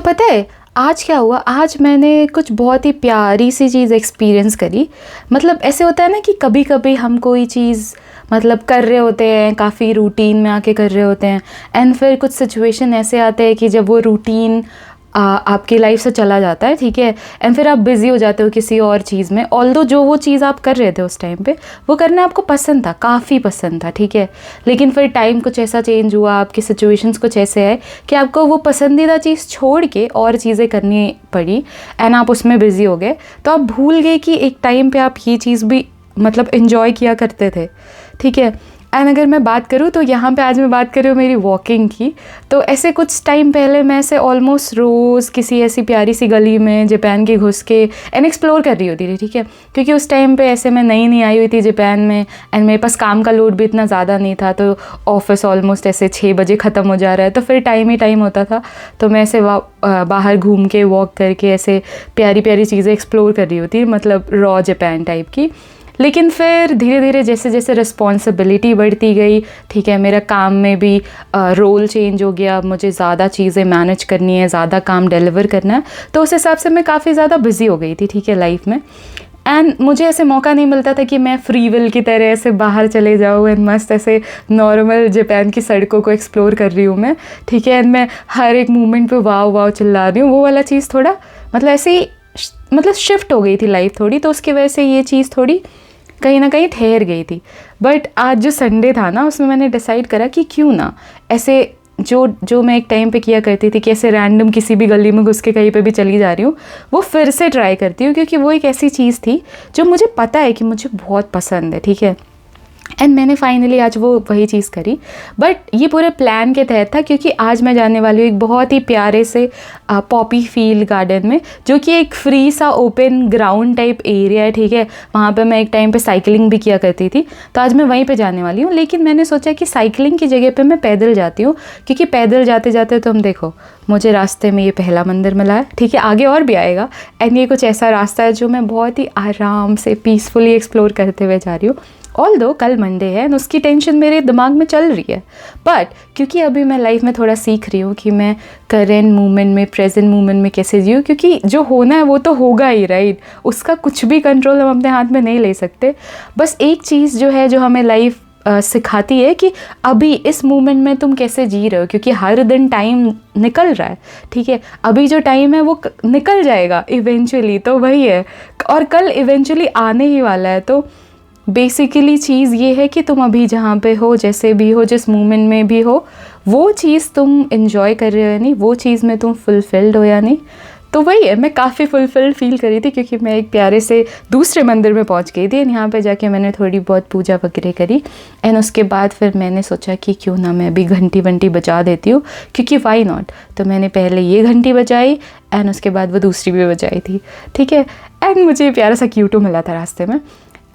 पता है आज क्या हुआ, आज मैंने कुछ बहुत ही प्यारी सी चीज़ एक्सपीरियंस करी। मतलब ऐसे होता है ना कि कभी कभी हम कोई चीज़ मतलब कर रहे होते हैं, काफ़ी रूटीन में आके कर रहे होते हैं, एंड फिर कुछ सिचुएशन ऐसे आते हैं कि जब वो रूटीन आपकी लाइफ से चला जाता है, ठीक है, एंड फिर आप बिज़ी हो जाते हो किसी और चीज़ में। ऑल्दो जो वो चीज़ आप कर रहे थे उस टाइम पे वो करना आपको पसंद था, काफ़ी पसंद था, ठीक है, लेकिन फिर टाइम कुछ ऐसा चेंज हुआ, आपकी सिचुएशंस कुछ ऐसे आए कि आपको वो पसंदीदा चीज़ छोड़ के और चीज़ें करनी पड़ी एंड आप उसमें बिज़ी हो गए। तो आप भूल गए कि एक टाइम पे आप ये चीज़ भी मतलब इन्जॉय किया करते थे, ठीक है। एंड अगर मैं बात करूँ तो यहाँ पे आज मैं बात कर रही हूँ मेरी वॉकिंग की। तो ऐसे कुछ टाइम पहले मैं ऐसे ऑलमोस्ट रोज़ किसी ऐसी प्यारी सी गली में जापान की घुस के एंड एक्सप्लोर कर रही होती थी, ठीक है, क्योंकि उस टाइम पे ऐसे मैं नई नई आई हुई थी जापान में एंड मेरे पास काम का लोड भी इतना ज़्यादा नहीं था। तो ऑफिस ऑलमोस्ट ऐसे 6 बजे ख़त्म हो जा रहा है, तो फिर टाइम ही टाइम होता था। तो मैं ऐसे बाहर घूम के वॉक करके ऐसे प्यारी प्यारी चीज़ें एक्सप्लोर कर रही होती, मतलब रॉ जापान टाइप की। लेकिन फिर धीरे धीरे जैसे जैसे रिस्पॉन्सिबिलिटी बढ़ती गई, ठीक है, मेरा काम में भी रोल चेंज हो गया, मुझे ज़्यादा चीज़ें मैनेज करनी है, ज़्यादा काम डिलीवर करना है, तो उस हिसाब से मैं काफ़ी ज़्यादा बिज़ी हो गई थी, ठीक है, लाइफ में। एंड मुझे ऐसे मौका नहीं मिलता था कि मैं फ्री विल की तरह ऐसे बाहर चले जाऊँ एंड मस्त ऐसे नॉर्मल जापान की सड़कों को एक्सप्लोर कर रही हूँ मैं, ठीक है, एंड मैं हर एक मोमेंट पे वाव वाव चिल्ला रही हूँ। वो वाला चीज़ थोड़ा मतलब ऐसे ही मतलब शिफ्ट हो गई थी लाइफ थोड़ी, तो उसकी वजह से ये चीज़ थोड़ी कहीं ना कहीं ठहर गई थी। बट आज जो संडे था ना, उसमें मैंने डिसाइड करा कि क्यों ना ऐसे जो मैं एक टाइम पे किया करती थी कि ऐसे रैंडम किसी भी गली में घुस के कहीं पे भी चली जा रही हूँ, वो फिर से ट्राई करती हूँ, क्योंकि वो एक ऐसी चीज़ थी जो मुझे पता है कि मुझे बहुत पसंद है, ठीक है। एंड मैंने फाइनली आज वो वही चीज़ करी। बट ये पूरे प्लान के तहत था, क्योंकि आज मैं जाने वाली हूँ एक बहुत ही प्यारे से पॉपी फील्ड गार्डन में, जो कि एक फ्री सा ओपन ग्राउंड टाइप एरिया है, ठीक है। वहाँ पे मैं एक टाइम पे साइकिलिंग भी किया करती थी, तो आज मैं वहीं पे जाने वाली हूँ। लेकिन मैंने सोचा कि साइकिलिंग की जगह पे मैं पैदल जाती हूँ, क्योंकि पैदल जाते जाते तुम देखो मुझे रास्ते में ये पहला मंदिर मिला है, ठीक है, आगे और भी आएगा। एंड ये कुछ ऐसा रास्ता है जो मैं बहुत ही आराम से पीसफुली एक्सप्लोर करते हुए जा रही हूँ। ऑल्दो कल मंडे है और उसकी टेंशन मेरे दिमाग में चल रही है, बट क्योंकि अभी मैं लाइफ में थोड़ा सीख रही हूँ कि मैं करेंट मोमेंट में, प्रेजेंट मोमेंट में कैसे जीऊँ, क्योंकि जो होना है वो तो होगा ही, राइट। उसका कुछ भी कंट्रोल हम अपने हाथ में नहीं ले सकते। बस एक चीज़ जो है जो हमें लाइफ सिखाती है कि अभी इस मोमेंट में तुम कैसे जी रहे हो, क्योंकि हर दिन टाइम निकल रहा है, ठीक है। अभी जो टाइम है वो निकल जाएगा इवेंचुअली, तो वही है, और कल इवेंचुअली आने ही वाला है। तो बेसिकली चीज़ ये है कि तुम अभी जहाँ पे हो, जैसे भी हो, जिस मोमेंट में भी हो, वो चीज़ तुम इन्जॉय कर रहे हो या नहीं, वो चीज़ में तुम फुलफिल्ड हो या नहीं। तो वही है, मैं काफ़ी फुलफिल्ड फील करी थी, क्योंकि मैं एक प्यारे से दूसरे मंदिर में पहुंच गई थी एंड यहाँ पे जाके मैंने थोड़ी बहुत पूजा वगैरह करी। एंड उसके बाद फिर मैंने सोचा कि क्यों ना मैं अभी घंटी वंटी बजा देती हूँ, क्योंकि वाई नॉट। तो मैंने पहले ये घंटी बजाई एंड उसके बाद वो दूसरी भी बजाई थी, ठीक है। एंड मुझे प्यारा सा क्यूटो मिला था रास्ते में।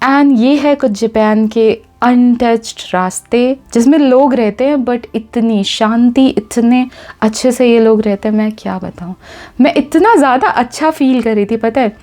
एंड ये है कुछ जापान के अनटच्ड रास्ते जिसमें लोग रहते हैं, बट इतनी शांति, इतने अच्छे से ये लोग रहते हैं, मैं क्या बताऊँ। मैं इतना ज़्यादा अच्छा फील कर रही थी, पता है,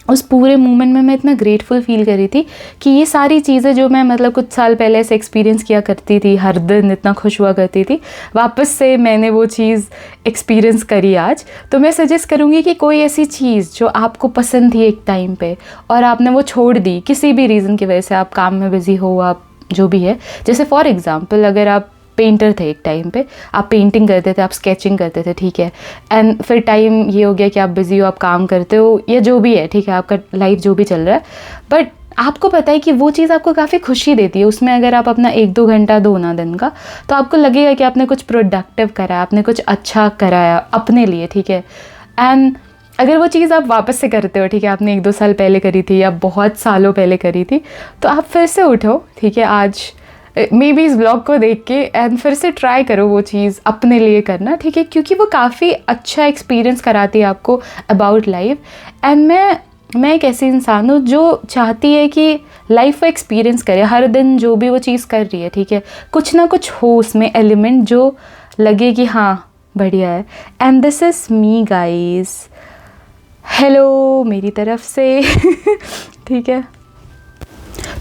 उस पूरे मोमेंट में मैं इतना ग्रेटफुल फील कर रही थी कि ये सारी चीज़ें जो मैं मतलब कुछ साल पहले से एक्सपीरियंस किया करती थी, हर दिन इतना खुश हुआ करती थी, वापस से मैंने वो चीज़ एक्सपीरियंस करी आज। तो मैं सजेस्ट करूँगी कि कोई ऐसी चीज़ जो आपको पसंद थी एक टाइम पे और आपने वो छोड़ दी किसी भी रीज़न की वजह से, आप काम में बिज़ी हो, आप जो भी है, जैसे फॉर एग्ज़ाम्पल अगर आप पेंटर थे एक टाइम पे, आप पेंटिंग करते थे, आप स्केचिंग करते थे, ठीक है, एंड फिर टाइम ये हो गया कि आप बिज़ी हो, आप काम करते हो या जो भी है, ठीक है, आपका लाइफ जो भी चल रहा है, बट आपको पता है कि वो चीज़ आपको काफ़ी खुशी देती है। उसमें अगर आप अपना 1-2 घंटा दो ना दिन का, तो आपको लगेगा कि आपने कुछ प्रोडक्टिव करा, आपने कुछ अच्छा कराया अपने लिए, ठीक है। एंड अगर वो चीज़ आप वापस से करते हो, ठीक है, आपने 1-2 साल पहले करी थी या बहुत सालों पहले करी थी, तो आप फिर से उठो, ठीक है, आज मे बी इस ब्लॉग को देख के एंड फिर से ट्राई करो वो चीज़ अपने लिए करना, ठीक है, क्योंकि वो काफ़ी अच्छा एक्सपीरियंस कराती है आपको अबाउट लाइफ। एंड मैं एक ऐसी इंसान हूँ जो चाहती है कि लाइफ को एक्सपीरियंस करे, हर दिन जो भी वो चीज़ कर रही है, ठीक है, कुछ ना कुछ हो उसमें एलिमेंट जो लगे कि हाँ बढ़िया है। And this is me guys, hello मेरी तरफ से ठीक है।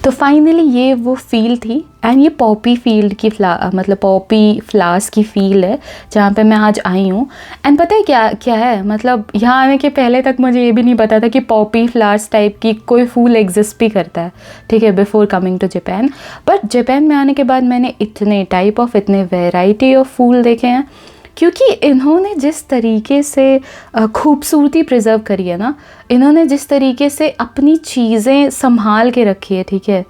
तो फाइनली ये वो फील्ड थी, एंड ये पॉपी फील्ड की मतलब पॉपी फ्लावर्स की फील्ड है जहाँ पे मैं आज आई हूँ। एंड पता है क्या क्या है, मतलब यहाँ आने के पहले तक मुझे ये भी नहीं पता था कि पॉपी फ्लावर्स टाइप की कोई फूल एग्जिस्ट भी करता है, ठीक है, before coming to Japan. But Japan में आने के बाद मैंने इतने वेराइटी ऑफ फूल देखे हैं, क्योंकि इन्होंने जिस तरीके से खूबसूरती प्रिजर्व करी है ना, इन्होंने जिस तरीके से अपनी चीज़ें संभाल के रखी है, ठीक है,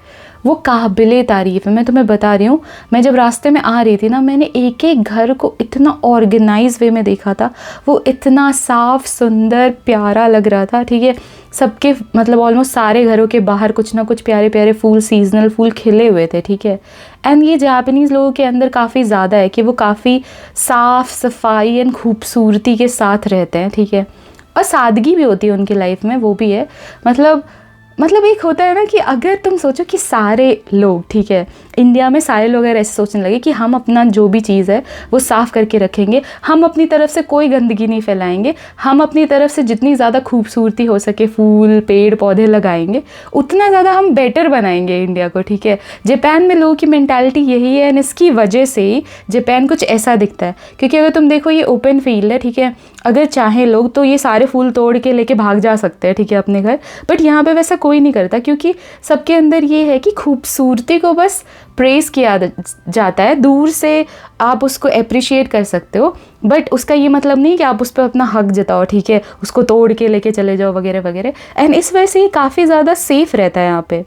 वो काबिले तारीफ़ है। मैं तुम्हें बता रही हूँ, मैं जब रास्ते में आ रही थी ना, मैंने एक एक घर को इतना ऑर्गेनाइज वे में देखा था, वो इतना साफ़ सुंदर प्यारा लग रहा था, ठीक है। सबके मतलब ऑलमोस्ट सारे घरों के बाहर कुछ ना कुछ प्यारे प्यारे फूल, सीजनल फूल खिले हुए थे, ठीक है। एंड ये जापानीज़ लोगों के अंदर काफ़ी ज़्यादा है कि वो काफ़ी साफ़ सफाई एंड खूबसूरती के साथ रहते हैं, ठीक है, और सादगी भी होती है उनकी लाइफ में, वो भी है। मतलब एक होता है ना कि अगर तुम सोचो कि सारे लोग, ठीक है, इंडिया में सारे लोग अगर ऐसे सोचने लगे कि हम अपना जो भी चीज़ है वो साफ़ करके रखेंगे, हम अपनी तरफ से कोई गंदगी नहीं फैलाएंगे, हम अपनी तरफ से जितनी ज़्यादा खूबसूरती हो सके फूल पेड़ पौधे लगाएंगे, उतना ज़्यादा हम बेटर बनाएंगे इंडिया को, ठीक है। जापान में लोगों की मेंटालिटी यही है, एंड इसकी वजह से ही जापान कुछ ऐसा दिखता है। क्योंकि अगर तुम देखो, ये ओपन फील्ड है, ठीक है, अगर चाहे लोग तो ये सारे फूल तोड़ के लेके भाग जा सकते हैं, ठीक है, अपने घर। बट यहाँ पे वैसा कोई नहीं करता, क्योंकि सबके अंदर ये है कि खूबसूरती को बस प्रेज़ किया जाता है, दूर से आप उसको अप्रिशिएट कर सकते हो, बट उसका ये मतलब नहीं कि आप उस पर अपना हक जताओ, ठीक है, उसको तोड़ के लेके चले जाओ वगैरह वगैरह। एंड इस वजह से ये काफ़ी ज़्यादा सेफ़ रहता है यहाँ पे।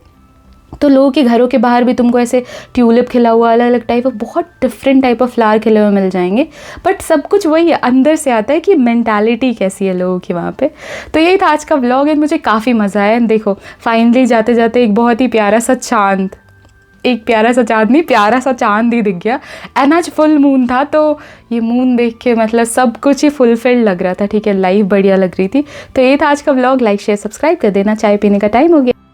तो लोगों के घरों के बाहर भी तुमको ऐसे ट्यूलिप खिला हुआ, अलग अलग टाइप ऑफ, बहुत डिफरेंट टाइप ऑफ फ्लावर खिले हुए मिल जाएंगे। बट सब कुछ वही है, अंदर से आता है कि मेंटालिटी कैसी है लोगों की वहाँ पे। तो यही था आज का व्लॉग, एंड मुझे काफ़ी मज़ा आया। देखो फाइनली जाते जाते एक बहुत ही प्यारा सा चांद, एक प्यारा सा चांद नहीं, प्यारा सा चांद ही दिख गया। एंड आज फुल मून था, तो ये मून देख के मतलब सब कुछ ही फुलफिल्ड लग रहा था, ठीक है, लाइफ बढ़िया लग रही थी। तो ये था आज का व्लॉग। लाइक शेयर सब्सक्राइब कर देना। चाय पीने का टाइम हो गया।